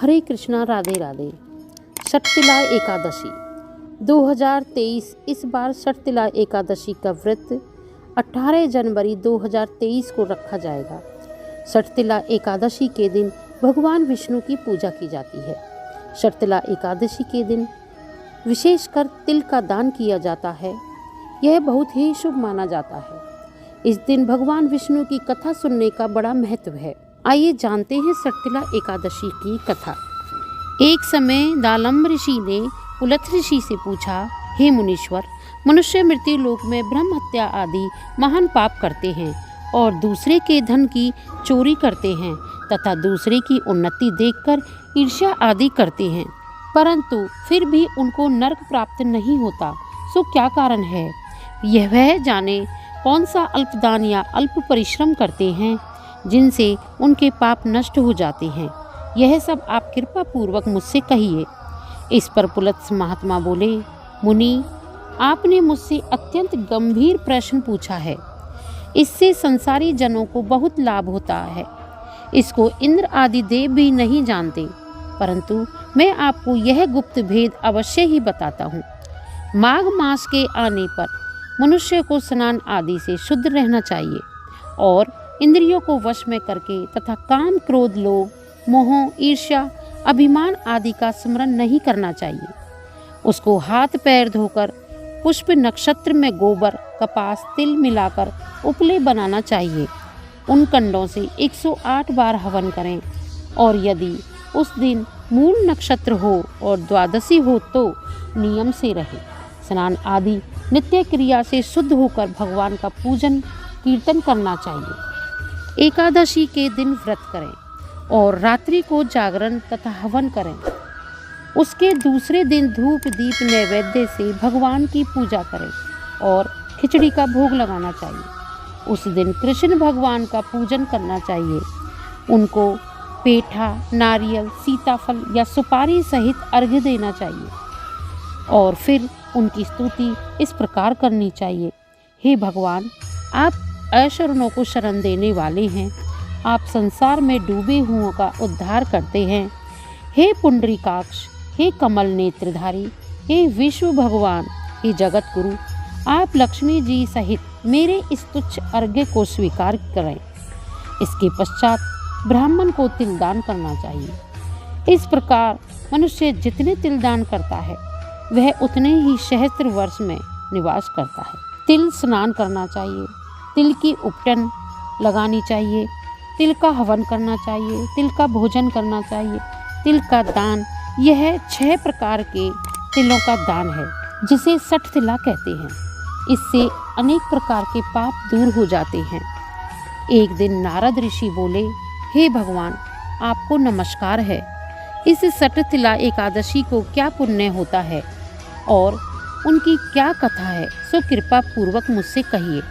हरे कृष्णा, राधे राधे। षटतिला एकादशी 2023। इस बार षटतिला एकादशी का व्रत 18 जनवरी 2023 को रखा जाएगा। षटतिला एकादशी के दिन भगवान विष्णु की पूजा की जाती है। षटतिला एकादशी के दिन विशेषकर तिल का दान किया जाता है। यह बहुत ही शुभ माना जाता है। इस दिन भगवान विष्णु की कथा सुनने का बड़ा महत्व है। आइए जानते हैं षटतिला एकादशी की कथा। एक समय दालम्ब ऋषि ने पुलथ ऋषि से पूछा, हे मुनीश्वर, मनुष्य मृत्यु लोक में ब्रह्म हत्या आदि महान पाप करते हैं और दूसरे के धन की चोरी करते हैं तथा दूसरे की उन्नति देखकर ईर्ष्या आदि करते हैं, परंतु फिर भी उनको नरक प्राप्त नहीं होता। सो क्या कारण है? यह वह जाने कौन सा अल्पदान या अल्प परिश्रम करते हैं जिनसे उनके पाप नष्ट हो जाते हैं। यह सब आप कृपा पूर्वक मुझसे कहिए। इस पर पुलत्स महात्मा बोले, मुनि, आपने मुझसे अत्यंत गंभीर प्रश्न पूछा है। इससे संसारी जनों को बहुत लाभ होता है। इसको इंद्र आदि देव भी नहीं जानते, परंतु मैं आपको यह गुप्त भेद अवश्य ही बताता हूँ। माघ मास के आने पर मनुष्य को स्नान आदि से शुद्ध रहना चाहिए और इंद्रियों को वश में करके तथा काम, क्रोध, लोभ, मोह, ईर्ष्या, अभिमान आदि का स्मरण नहीं करना चाहिए। उसको हाथ पैर धोकर पुष्प नक्षत्र में गोबर, कपास, तिल मिलाकर उपले बनाना चाहिए। उन कंडों से 108 बार हवन करें और यदि उस दिन मूल नक्षत्र हो और द्वादशी हो तो नियम से रहे। स्नान आदि नित्य क्रिया से शुद्ध होकर भगवान का पूजन कीर्तन करना चाहिए। एकादशी के दिन व्रत करें और रात्रि को जागरण तथा हवन करें। उसके दूसरे दिन धूप दीप नैवेद्य से भगवान की पूजा करें और खिचड़ी का भोग लगाना चाहिए। उस दिन कृष्ण भगवान का पूजन करना चाहिए। उनको पेठा, नारियल, सीताफल या सुपारी सहित अर्घ्य देना चाहिए और फिर उनकी स्तुति इस प्रकार करनी चाहिए, हे भगवान, आप अशरणों को शरण देने वाले हैं। आप संसार में डूबे हुओं का उद्धार करते हैं। हे पुंडरीकाक्ष, हे कमल नेत्रधारी, हे विश्व भगवान, हे जगत गुरु, आप लक्ष्मी जी सहित मेरे इस तुच्छ अर्घ्य को स्वीकार करें। इसके पश्चात ब्राह्मण को तिलदान करना चाहिए। इस प्रकार मनुष्य जितने तिलदान करता है वह उतने ही सहस्त्र वर्ष में निवास करता है। तिल स्नान करना चाहिए, तिल की उपटन लगानी चाहिए, तिल का हवन करना चाहिए, तिल का भोजन करना चाहिए, तिल का दान। यह 6 प्रकार के तिलों का दान है जिसे षटतिला कहते हैं। इससे अनेक प्रकार के पाप दूर हो जाते हैं। एक दिन नारद ऋषि बोले, हे भगवान, आपको नमस्कार है। इस षटतिला एकादशी को क्या पुण्य होता है और उनकी क्या कथा है, सो कृपा पूर्वक मुझसे कहिए।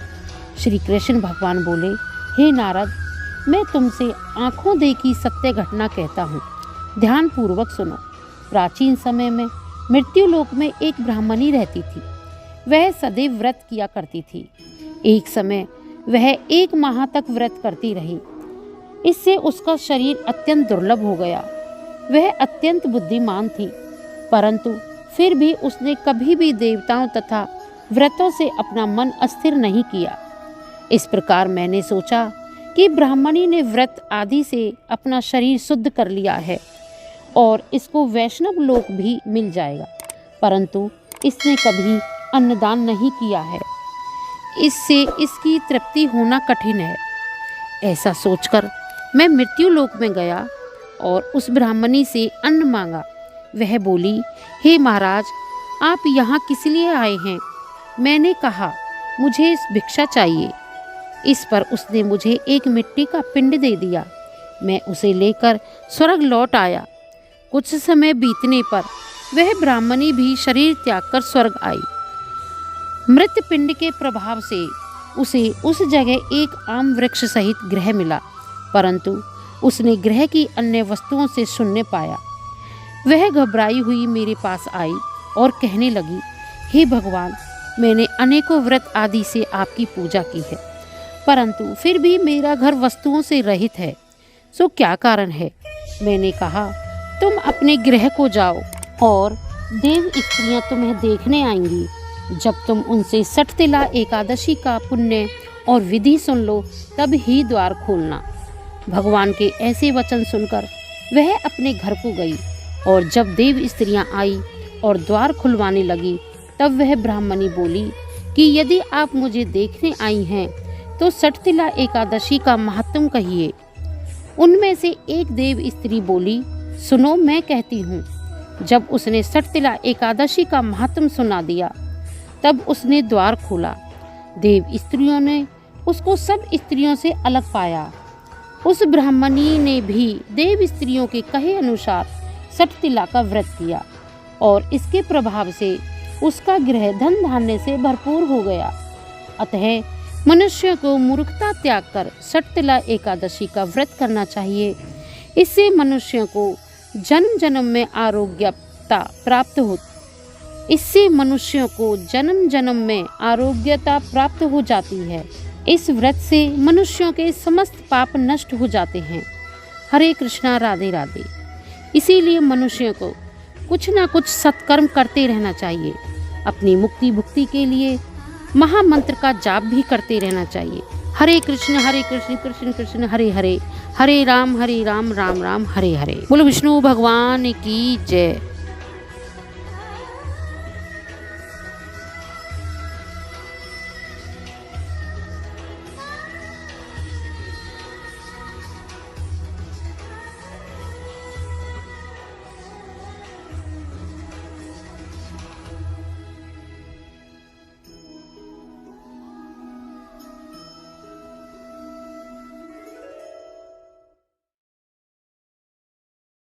श्री कृष्ण भगवान बोले, हे नारद, मैं तुमसे आंखों देखी सत्य घटना कहता हूँ। ध्यान पूर्वक सुनो। प्राचीन समय में मृत्यु लोक में एक ब्राह्मणी रहती थी। वह सदैव व्रत किया करती थी। एक समय वह 1 माह तक व्रत करती रही। इससे उसका शरीर अत्यंत दुर्लभ हो गया। वह अत्यंत बुद्धिमान थी, परंतु फिर भी उसने कभी भी देवताओं तथा व्रतों से अपना मन अस्थिर नहीं किया। इस प्रकार मैंने सोचा कि ब्राह्मणी ने व्रत आदि से अपना शरीर शुद्ध कर लिया है और इसको वैष्णव लोक भी मिल जाएगा, परंतु इसने कभी अन्नदान नहीं किया है। इससे इसकी तृप्ति होना कठिन है। ऐसा सोचकर मैं मृत्यु लोक में गया और उस ब्राह्मणी से अन्न मांगा। वह बोली, हे महाराज, आप यहाँ किस लिए आए हैं? मैंने कहा, मुझे भिक्षा चाहिए। इस पर उसने मुझे एक मिट्टी का पिंड दे दिया। मैं उसे लेकर स्वर्ग लौट आया। कुछ समय बीतने पर वह ब्राह्मणी भी शरीर त्याग कर स्वर्ग आई। मृत पिंड के प्रभाव से उसे उस जगह एक आम वृक्ष सहित गृह मिला, परंतु उसने गृह की अन्य वस्तुओं से शून्य पाया। वह घबराई हुई मेरे पास आई और कहने लगी, हे भगवान, मैंने अनेकों व्रत आदि से आपकी पूजा की है, परंतु फिर भी मेरा घर वस्तुओं से रहित है। सो क्या कारण है? मैंने कहा, तुम अपने गृह को जाओ और देव स्त्रियां तुम्हें देखने आएंगी। जब तुम उनसे सठतिला एकादशी का पुण्य और विधि सुन लो तब ही द्वार खोलना। भगवान के ऐसे वचन सुनकर वह अपने घर को गई और जब देव स्त्रियां आई और द्वार खुलवाने लगी तब वह ब्राह्मणी बोली कि यदि आप मुझे देखने आई हैं तो सठतिला एकादशी का महात्म कहिए। उनमें से एक देव स्त्री बोली, सुनो मैं कहती हूँ। जब उसने सठतिला एकादशी का महात्म सुना दिया तब उसने द्वार खोला। देव स्त्रियों ने उसको सब स्त्रियों से अलग पाया। उस ब्राह्मणी ने भी देव स्त्रियों के कहे अनुसार सठतिला का व्रत किया और इसके प्रभाव से उसका गृह धन धान्य से भरपूर हो गया। अतः मनुष्य को मूर्खता त्याग कर सठतिला एकादशी का व्रत करना चाहिए। इससे मनुष्य को जन्म जन्म में आरोग्यता प्राप्त हो इससे मनुष्यों को जन्म जन्म में आरोग्यता प्राप्त हो जाती है। इस व्रत से मनुष्यों के समस्त पाप नष्ट हो जाते हैं। हरे कृष्णा, राधे राधे। इसीलिए मनुष्य को कुछ ना कुछ सत्कर्म करते रहना चाहिए। अपनी मुक्ति भुक्ति के लिए महामंत्र का जाप भी करते रहना चाहिए। हरे कृष्ण कृष्ण कृष्ण हरे हरे, हरे राम राम राम हरे हरे। बोलो विष्णु भगवान की जय।